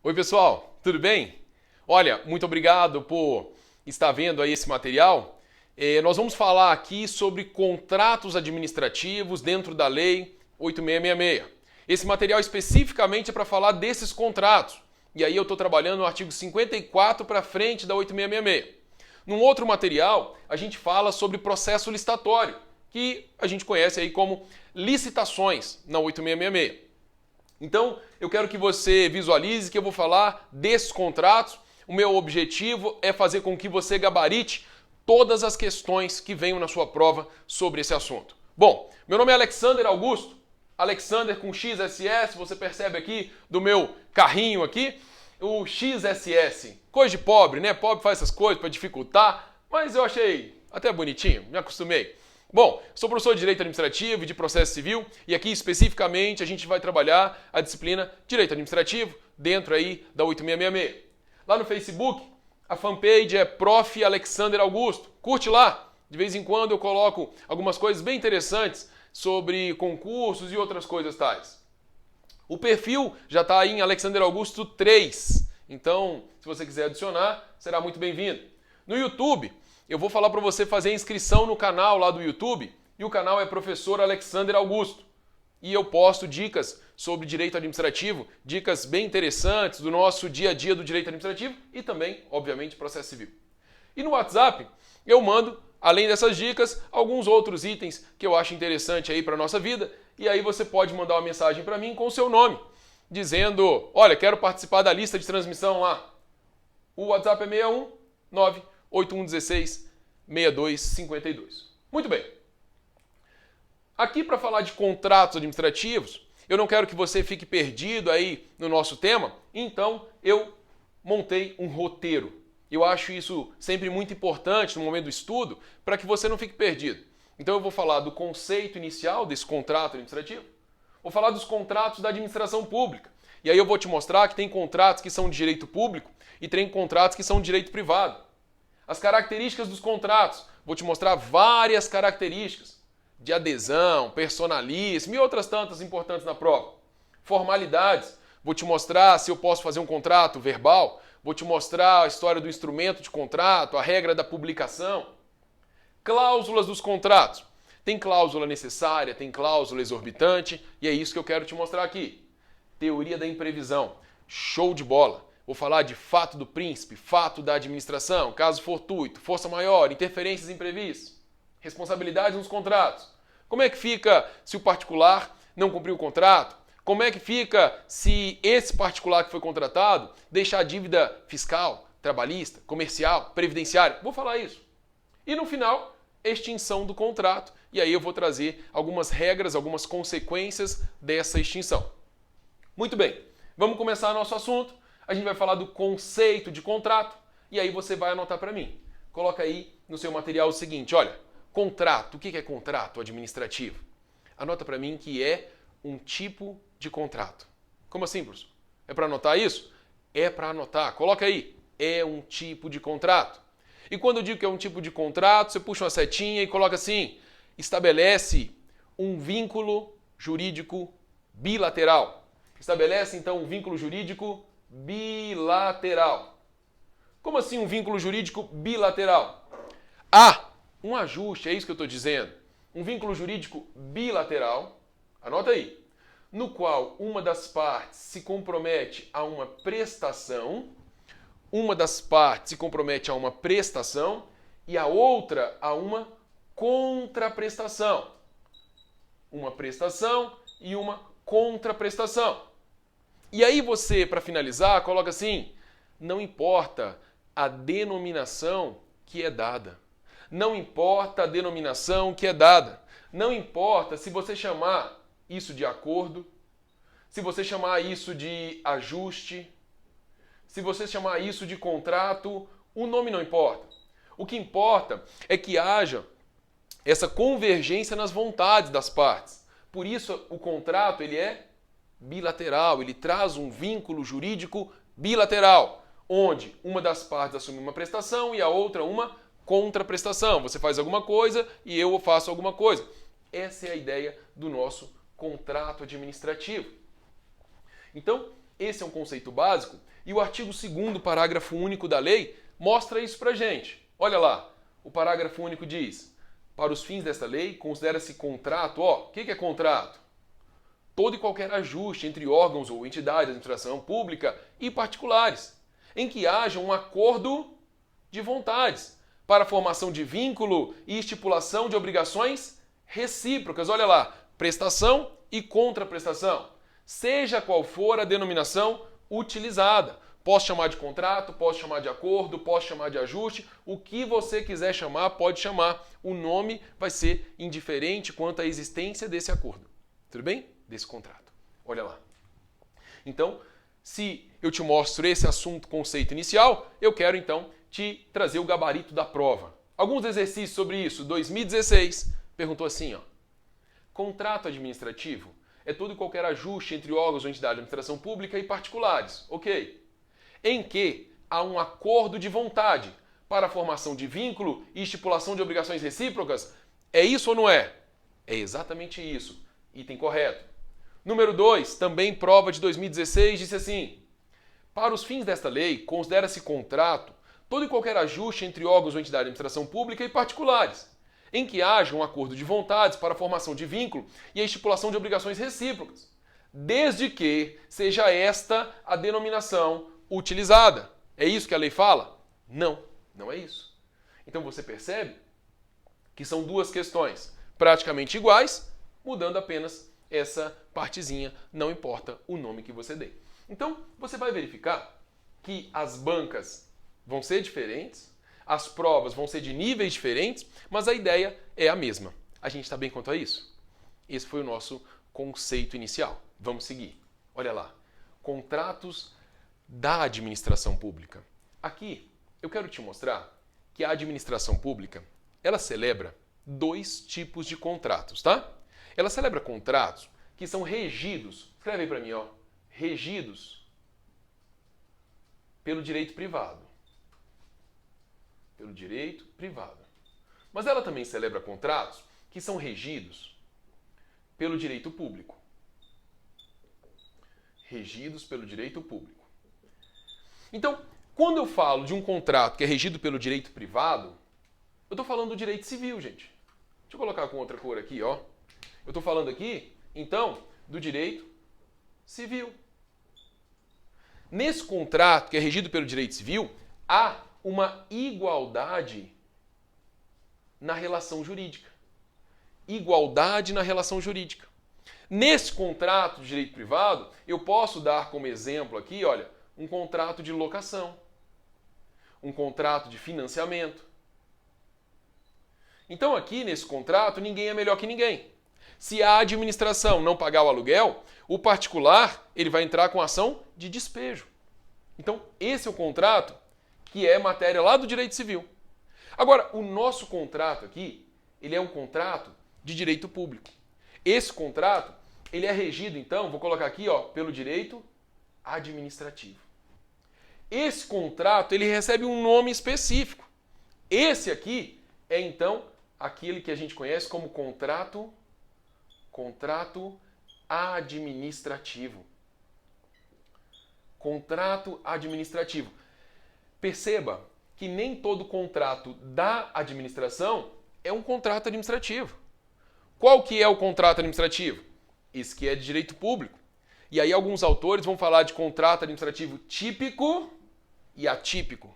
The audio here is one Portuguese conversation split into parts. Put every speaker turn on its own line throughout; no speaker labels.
Oi pessoal, tudo bem? Olha, muito obrigado por estar vendo aí esse material. Nós vamos falar aqui sobre contratos administrativos dentro da Lei 8666. Esse material especificamente é para falar desses contratos. E aí eu estou trabalhando no artigo 54 para frente da 8666. Num outro material, a gente fala sobre processo licitatório, que a gente conhece aí como licitações na 8666. Então, eu quero que você visualize que eu vou falar desses contratos. O meu objetivo é fazer com que você gabarite todas as questões que venham na sua prova sobre esse assunto. Bom, meu nome é Alexander Augusto, Alexander com XSS, você percebe aqui do meu carrinho aqui, o XSS, coisa de pobre, né? Pobre faz essas coisas para dificultar, mas eu achei até bonitinho, me acostumei. Bom, sou professor de Direito Administrativo e de Processo Civil e aqui especificamente a gente vai trabalhar a disciplina Direito Administrativo dentro aí da 8666. Lá no Facebook, a fanpage é Prof. Alexander Augusto. Curte lá, de vez em quando eu coloco algumas coisas bem interessantes sobre concursos e outras coisas tais. O perfil já está aí em Alexander Augusto 3, então se você quiser adicionar, será muito bem-vindo. No YouTube, eu vou falar para você fazer a inscrição no canal lá do YouTube, e o canal é Professor Alexander Augusto. E eu posto dicas sobre direito administrativo, dicas bem interessantes do nosso dia a dia do direito administrativo e também, obviamente, processo civil. E no WhatsApp, eu mando, além dessas dicas, alguns outros itens que eu acho interessante aí para a nossa vida, e aí você pode mandar uma mensagem para mim com o seu nome, dizendo, olha, quero participar da lista de transmissão lá. O WhatsApp é 61 98116 6252. Muito bem. Aqui para falar de contratos administrativos, eu não quero que você fique perdido aí no nosso tema, então eu montei um roteiro. Eu acho isso sempre muito importante no momento do estudo, para que você não fique perdido. Então eu vou falar do conceito inicial desse contrato administrativo, vou falar dos contratos da administração pública, e aí eu vou te mostrar que tem contratos que são de direito público e tem contratos que são de direito privado. As características dos contratos, vou te mostrar várias características de adesão, personalismo e outras tantas importantes na prova. Formalidades, vou te mostrar se eu posso fazer um contrato verbal, vou te mostrar a história do instrumento de contrato, a regra da publicação. Cláusulas dos contratos. Tem cláusula necessária, tem cláusula exorbitante e é isso que eu quero te mostrar aqui. Teoria da imprevisão. Show de bola! Vou falar de fato do príncipe, fato da administração, caso fortuito, força maior, interferências imprevistas, responsabilidades nos contratos. Como é que fica se o particular não cumpriu o contrato? Como é que fica se esse particular que foi contratado deixar dívida fiscal, trabalhista, comercial, previdenciária? Vou falar isso. E no final, extinção do contrato. E aí eu vou trazer algumas regras, algumas consequências dessa extinção. Muito bem, vamos começar nosso assunto. A gente vai falar do conceito de contrato e aí você vai anotar para mim. Coloca aí no seu material o seguinte, olha, contrato, o que é contrato administrativo? Anota para mim que é um tipo de contrato. Como assim, professor? É para anotar isso? É para anotar, coloca aí, é um tipo de contrato. E quando eu digo que é um tipo de contrato, você puxa uma setinha e coloca assim, estabelece um vínculo jurídico bilateral. Estabelece então um vínculo jurídico bilateral. Como assim um vínculo jurídico bilateral? Há um ajuste, é isso que eu estou dizendo. Um vínculo jurídico bilateral, anota aí, no qual uma das partes se compromete a uma prestação, e a outra a uma contraprestação. Uma prestação e uma contraprestação. E aí você, para finalizar, coloca assim, não importa a denominação que é dada. Não importa a denominação que é dada. Não importa se você chamar isso de acordo, se você chamar isso de ajuste, se você chamar isso de contrato, o nome não importa. O que importa é que haja essa convergência nas vontades das partes. Por isso o contrato ele é bilateral, ele traz um vínculo jurídico bilateral, onde uma das partes assume uma prestação e a outra uma contraprestação. Você faz alguma coisa e eu faço alguma coisa. Essa é a ideia do nosso contrato administrativo. Então, Esse é um conceito básico e o artigo 2º, parágrafo único da lei, mostra isso pra gente. Olha lá, o parágrafo único diz: para os fins desta lei, considera-se contrato, o que é contrato? Todo e qualquer ajuste entre órgãos ou entidades de administração pública e particulares, em que haja um acordo de vontades para a formação de vínculo e estipulação de obrigações recíprocas. Olha lá, prestação e contraprestação. Seja qual for a denominação utilizada. Posso chamar de contrato, posso chamar de acordo, posso chamar de ajuste, o que você quiser chamar, pode chamar. O nome vai ser indiferente quanto à existência desse acordo. Tudo bem? Desse contrato. Olha lá. Então, se eu te mostro esse assunto, conceito inicial, eu quero então te trazer o gabarito da prova. Alguns exercícios sobre isso. 2016 perguntou assim, contrato administrativo é todo e qualquer ajuste entre órgãos ou entidades de administração pública e particulares, ok? Em que há um acordo de vontade para a formação de vínculo e estipulação de obrigações recíprocas. É isso ou não é? É exatamente isso. Item correto. Número 2, também prova de 2016, disse assim: para os fins desta lei, considera-se contrato todo e qualquer ajuste entre órgãos ou entidades de administração pública e particulares, em que haja um acordo de vontades para a formação de vínculo e a estipulação de obrigações recíprocas, desde que seja esta a denominação utilizada. É isso que a lei fala? Não, não é isso. Então você percebe que são duas questões praticamente iguais, mudando apenas essa partezinha, não importa o nome que você dê. Então, você vai verificar que as bancas vão ser diferentes, as provas vão ser de níveis diferentes, mas a ideia é a mesma. A gente está bem quanto a isso? Esse foi o nosso conceito inicial. Vamos seguir. Olha lá. Contratos da administração pública. Aqui, eu quero te mostrar que a administração pública, ela celebra 2 tipos de contratos, tá? Ela celebra contratos que são regidos, escreve aí para mim, regidos pelo direito privado. Pelo direito privado. Mas ela também celebra contratos que são regidos pelo direito público. Regidos pelo direito público. Então, quando eu falo de um contrato que é regido pelo direito privado, eu estou falando do direito civil, gente. Deixa eu colocar com outra cor aqui, Eu estou falando aqui, então, do direito civil. Nesse contrato, que é regido pelo direito civil, há uma igualdade na relação jurídica. Igualdade na relação jurídica. Nesse contrato de direito privado, eu posso dar como exemplo aqui, olha, um contrato de locação, um contrato de financiamento. Então aqui nesse contrato, ninguém é melhor que ninguém. Se a administração não pagar o aluguel, o particular ele vai entrar com ação de despejo. Então esse é o contrato que é matéria lá do direito civil. Agora, o nosso contrato aqui, ele é um contrato de direito público. Esse contrato, ele é regido, então, vou colocar aqui, pelo direito administrativo. Esse contrato, ele recebe um nome específico. Esse aqui é, então, aquele que a gente conhece como contrato administrativo. Contrato administrativo. Perceba que nem todo contrato da administração é um contrato administrativo. Qual que é o contrato administrativo? Esse que é de direito público. E aí alguns autores vão falar de contrato administrativo típico e atípico,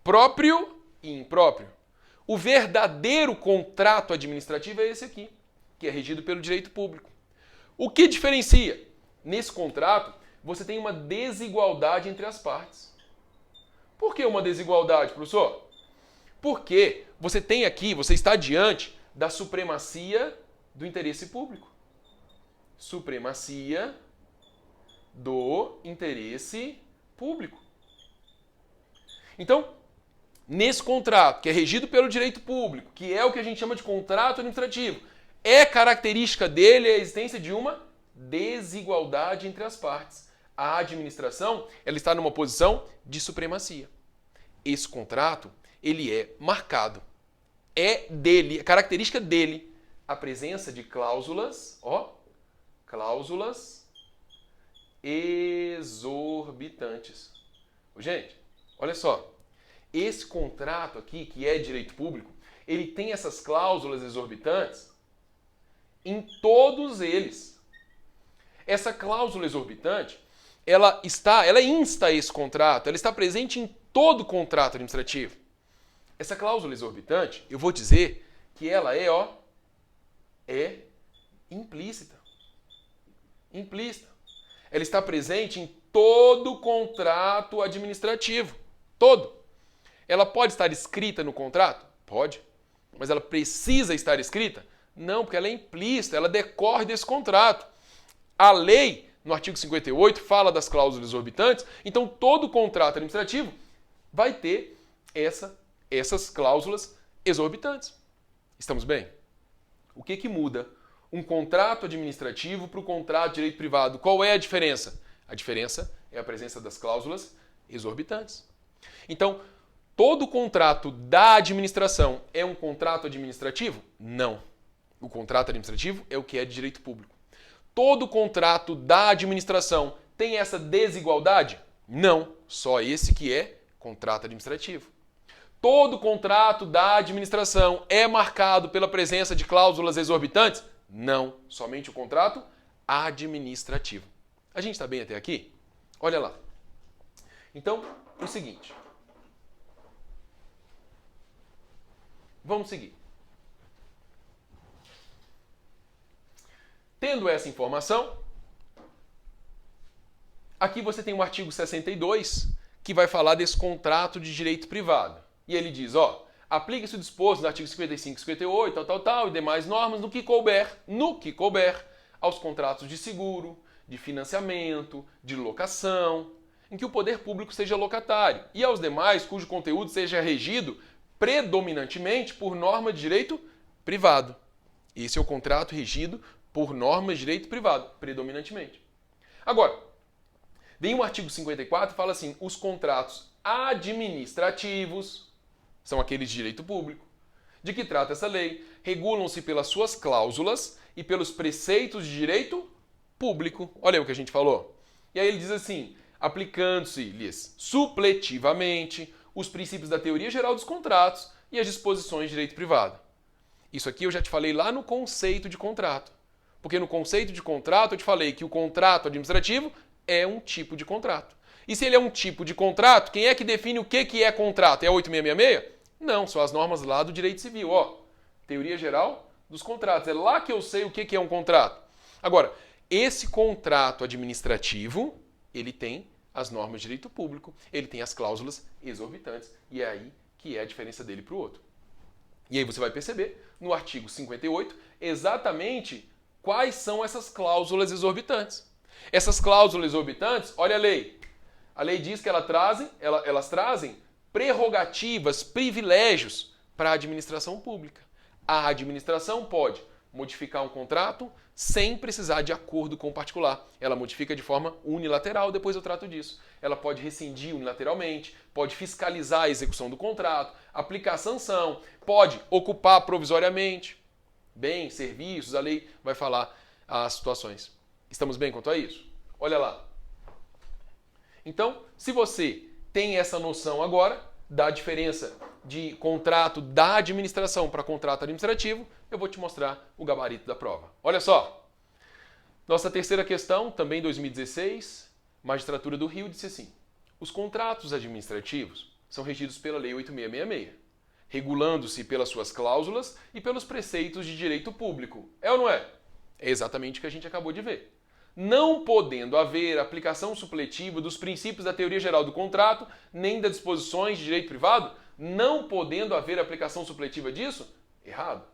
próprio e impróprio. O verdadeiro contrato administrativo é esse aqui, que é regido pelo direito público. O que diferencia? Nesse contrato, você tem uma desigualdade entre as partes. Por que uma desigualdade, professor? Porque você tem aqui, você está diante da supremacia do interesse público. Supremacia do interesse público. Então, nesse contrato, que é regido pelo direito público, que é o que a gente chama de contrato administrativo, é característica dele a existência de uma desigualdade entre as partes. A administração, ela está numa posição de supremacia. Esse contrato, ele é marcado. É dele, a característica dele, a presença de cláusulas, cláusulas exorbitantes. Gente, olha só. Esse contrato aqui, que é direito público, ele tem essas cláusulas exorbitantes em todos eles. Essa cláusula exorbitante, ela insta esse contrato, ela está presente em todo contrato administrativo. Essa cláusula exorbitante, eu vou dizer que ela é implícita. Implícita. Ela está presente em todo contrato administrativo. Todo. Ela pode estar escrita no contrato? Pode. Mas ela precisa estar escrita? Não, porque ela é implícita, ela decorre desse contrato. A lei, no artigo 58, fala das cláusulas exorbitantes, então todo contrato administrativo vai ter essas cláusulas exorbitantes. Estamos bem? O que muda um contrato administrativo para o contrato de direito privado? Qual é a diferença? A diferença é a presença das cláusulas exorbitantes. Então, todo contrato da administração é um contrato administrativo? Não. O contrato administrativo é o que é de direito público. Todo contrato da administração tem essa desigualdade? Não. Só esse que é contrato administrativo. Todo contrato da administração é marcado pela presença de cláusulas exorbitantes? Não. Somente o contrato administrativo. A gente está bem até aqui? Olha lá. Então, o seguinte. Vamos seguir. Tendo essa informação, aqui você tem o artigo 62, que vai falar desse contrato de direito privado. E ele diz, aplica-se o disposto no artigo 55, 58, tal, e demais normas no que couber, aos contratos de seguro, de financiamento, de locação, em que o poder público seja locatário, e aos demais cujo conteúdo seja regido predominantemente por norma de direito privado. Esse é o contrato regido por normas de direito privado, predominantemente. Agora, vem o artigo 54 e fala assim, os contratos administrativos são aqueles de direito público. De que trata essa lei? Regulam-se pelas suas cláusulas e pelos preceitos de direito público. Olha aí o que a gente falou. E aí ele diz assim, aplicando-se-lhes supletivamente os princípios da teoria geral dos contratos e as disposições de direito privado. Isso aqui eu já te falei lá no conceito de contrato. Porque no conceito de contrato eu te falei que o contrato administrativo é um tipo de contrato. E se ele é um tipo de contrato, quem é que define o que é contrato? É a 8666? Não, são as normas lá do direito civil. Teoria geral dos contratos. É lá que eu sei o que é um contrato. Agora, esse contrato administrativo, ele tem as normas de direito público, ele tem as cláusulas exorbitantes. E é aí que é a diferença dele para o outro. E aí você vai perceber, no artigo 58, exatamente quais são essas cláusulas exorbitantes. Essas cláusulas exorbitantes, olha a lei. A lei diz que elas trazem prerrogativas, privilégios para a administração pública. A administração pode modificar um contrato sem precisar de acordo com o particular. Ela modifica de forma unilateral, depois eu trato disso. Ela pode rescindir unilateralmente, pode fiscalizar a execução do contrato, aplicar sanção, pode ocupar provisoriamente bens, serviços, a lei vai falar as situações. Estamos bem quanto a isso? Olha lá. Então, se você tem essa noção agora da diferença de contrato da administração para contrato administrativo, eu vou te mostrar o gabarito da prova. Olha só. Nossa terceira questão, também 2016, Magistratura do Rio disse assim: os contratos administrativos são regidos pela Lei 8666, regulando-se pelas suas cláusulas e pelos preceitos de direito público. É ou não é? É exatamente o que a gente acabou de ver. Não podendo haver aplicação supletiva dos princípios da teoria geral do contrato, nem das disposições de direito privado, não podendo haver aplicação supletiva disso, errado.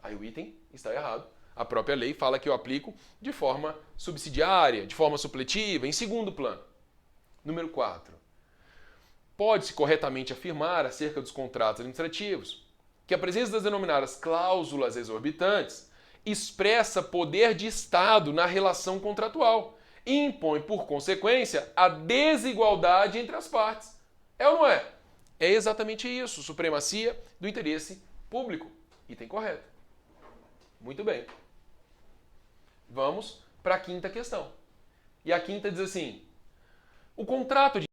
Aí o item está errado. A própria lei fala que eu aplico de forma subsidiária, de forma supletiva, em segundo plano. Número 4. Pode-se corretamente afirmar acerca dos contratos administrativos que a presença das denominadas cláusulas exorbitantes expressa poder de Estado na relação contratual e impõe, por consequência, a desigualdade entre as partes. É ou não é? É exatamente isso, supremacia do interesse público. Item correto. Muito bem. Vamos para a quinta questão. E a quinta diz assim: o contrato